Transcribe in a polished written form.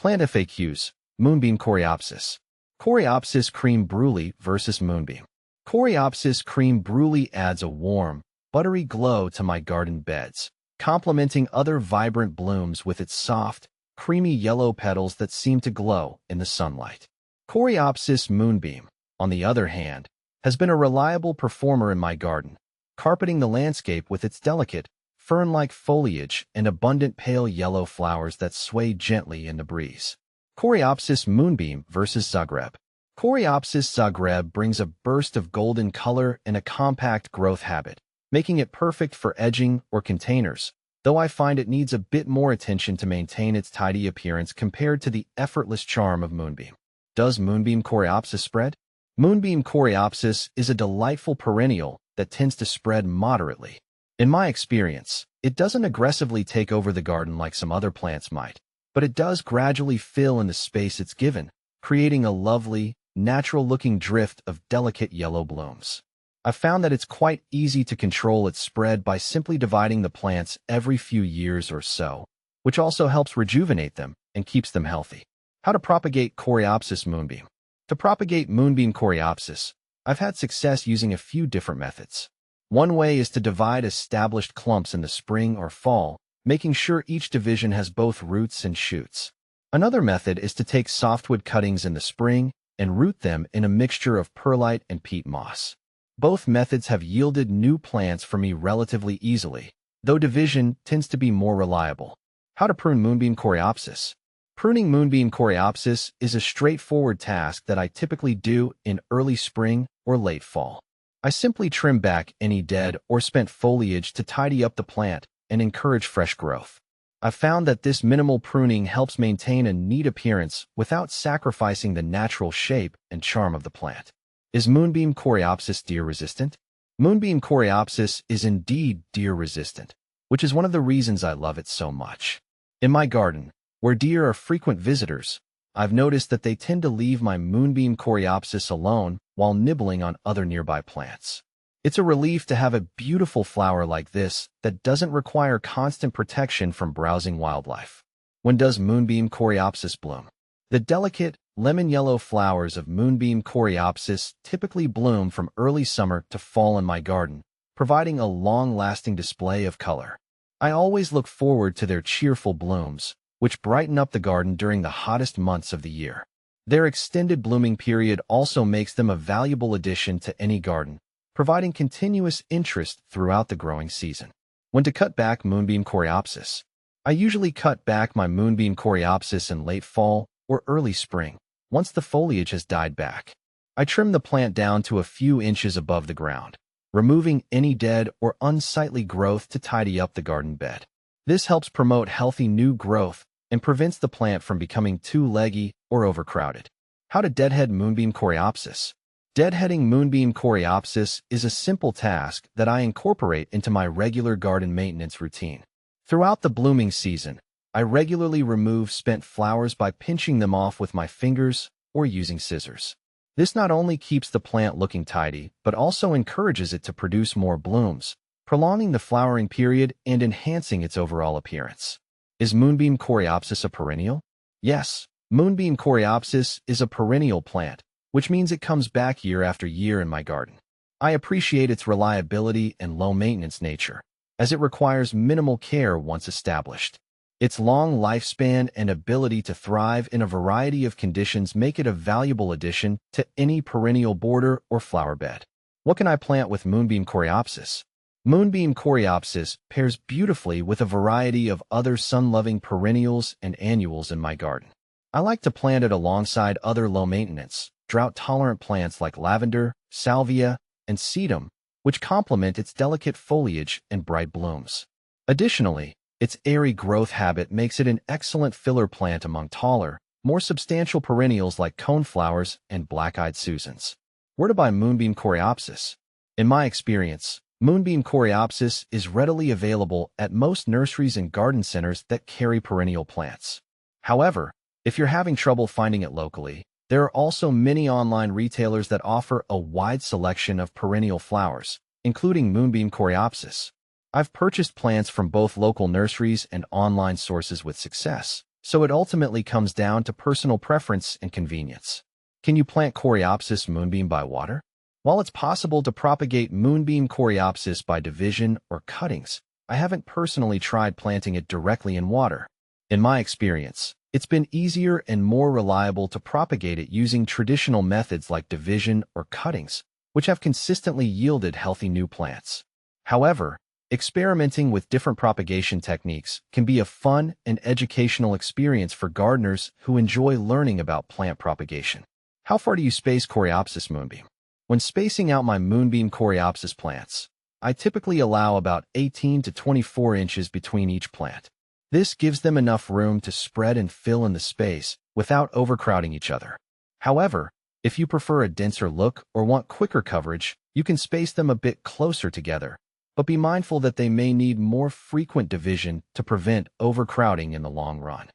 Plant FAQs, Moonbeam Coreopsis. Coreopsis Cream Brulee versus Moonbeam. Coreopsis Cream Brulee adds a warm, buttery glow to my garden beds, complementing other vibrant blooms with its soft, creamy yellow petals that seem to glow in the sunlight. Coreopsis Moonbeam, on the other hand, has been a reliable performer in my garden, carpeting the landscape with its delicate, fern-like foliage and abundant pale yellow flowers that sway gently in the breeze. Coreopsis Moonbeam versus Zagreb. Coreopsis Zagreb brings a burst of golden color and a compact growth habit, making it perfect for edging or containers, though I find it needs a bit more attention to maintain its tidy appearance compared to the effortless charm of Moonbeam. Does Moonbeam Coreopsis spread? Moonbeam Coreopsis is a delightful perennial that tends to spread moderately. In my experience, it doesn't aggressively take over the garden like some other plants might, but it does gradually fill in the space it's given, creating a lovely, natural-looking drift of delicate yellow blooms. I've found that it's quite easy to control its spread by simply dividing the plants every few years or so, which also helps rejuvenate them and keeps them healthy. How to propagate Coreopsis Moonbeam. To propagate Moonbeam Coreopsis, I've had success using a few different methods. One way is to divide established clumps in the spring or fall, making sure each division has both roots and shoots. Another method is to take softwood cuttings in the spring and root them in a mixture of perlite and peat moss. Both methods have yielded new plants for me relatively easily, though division tends to be more reliable. How to prune Moonbeam Coreopsis. Pruning Moonbeam Coreopsis is a straightforward task that I typically do in early spring or late fall. I simply trim back any dead or spent foliage to tidy up the plant and encourage fresh growth. I've found that this minimal pruning helps maintain a neat appearance without sacrificing the natural shape and charm of the plant. Is Moonbeam Coreopsis deer-resistant? Moonbeam Coreopsis is indeed deer-resistant, which is one of the reasons I love it so much. In my garden, where deer are frequent visitors, I've noticed that they tend to leave my Moonbeam Coreopsis alone while nibbling on other nearby plants. It's a relief to have a beautiful flower like this that doesn't require constant protection from browsing wildlife. When does Moonbeam Coreopsis bloom? The delicate, lemon-yellow flowers of Moonbeam Coreopsis typically bloom from early summer to fall in my garden, providing a long-lasting display of color. I always look forward to their cheerful blooms, which brighten up the garden during the hottest months of the year. Their extended blooming period also makes them a valuable addition to any garden, providing continuous interest throughout the growing season. When to cut back Moonbeam Coreopsis. I usually cut back my Moonbeam Coreopsis in late fall or early spring, once the foliage has died back. I trim the plant down to a few inches above the ground, removing any dead or unsightly growth to tidy up the garden bed. This helps promote healthy new growth and prevents the plant from becoming too leggy or overcrowded. How to deadhead Moonbeam Coreopsis. Deadheading Moonbeam Coreopsis is a simple task that I incorporate into my regular garden maintenance routine. Throughout the blooming season, I regularly remove spent flowers by pinching them off with my fingers or using scissors. This not only keeps the plant looking tidy, but also encourages it to produce more blooms, prolonging the flowering period and enhancing its overall appearance. Is Moonbeam Coreopsis a perennial? Yes, Moonbeam Coreopsis is a perennial plant, which means it comes back year after year in my garden. I appreciate its reliability and low-maintenance nature, as it requires minimal care once established. Its long lifespan and ability to thrive in a variety of conditions make it a valuable addition to any perennial border or flower bed. What can I plant with Moonbeam Coreopsis? Moonbeam Coreopsis pairs beautifully with a variety of other sun-loving perennials and annuals in my garden. I like to plant it alongside other low-maintenance, drought-tolerant plants like lavender, salvia, and sedum, which complement its delicate foliage and bright blooms. Additionally, its airy growth habit makes it an excellent filler plant among taller, more substantial perennials like coneflowers and black-eyed Susans. Where to buy Moonbeam Coreopsis? In my experience, Moonbeam Coreopsis is readily available at most nurseries and garden centers that carry perennial plants. However, if you're having trouble finding it locally, there are also many online retailers that offer a wide selection of perennial flowers, including Moonbeam Coreopsis. I've purchased plants from both local nurseries and online sources with success, so it ultimately comes down to personal preference and convenience. Can you plant Coreopsis moonbeam by water? While it's possible to propagate Moonbeam Coreopsis by division or cuttings, I haven't personally tried planting it directly in water. In my experience, it's been easier and more reliable to propagate it using traditional methods like division or cuttings, which have consistently yielded healthy new plants. However, experimenting with different propagation techniques can be a fun and educational experience for gardeners who enjoy learning about plant propagation. How far do you space Coreopsis moonbeam? When spacing out my Moonbeam Coreopsis plants, I typically allow about 18 to 24 inches between each plant. This gives them enough room to spread and fill in the space without overcrowding each other. However, if you prefer a denser look or want quicker coverage, you can space them a bit closer together, but be mindful that they may need more frequent division to prevent overcrowding in the long run.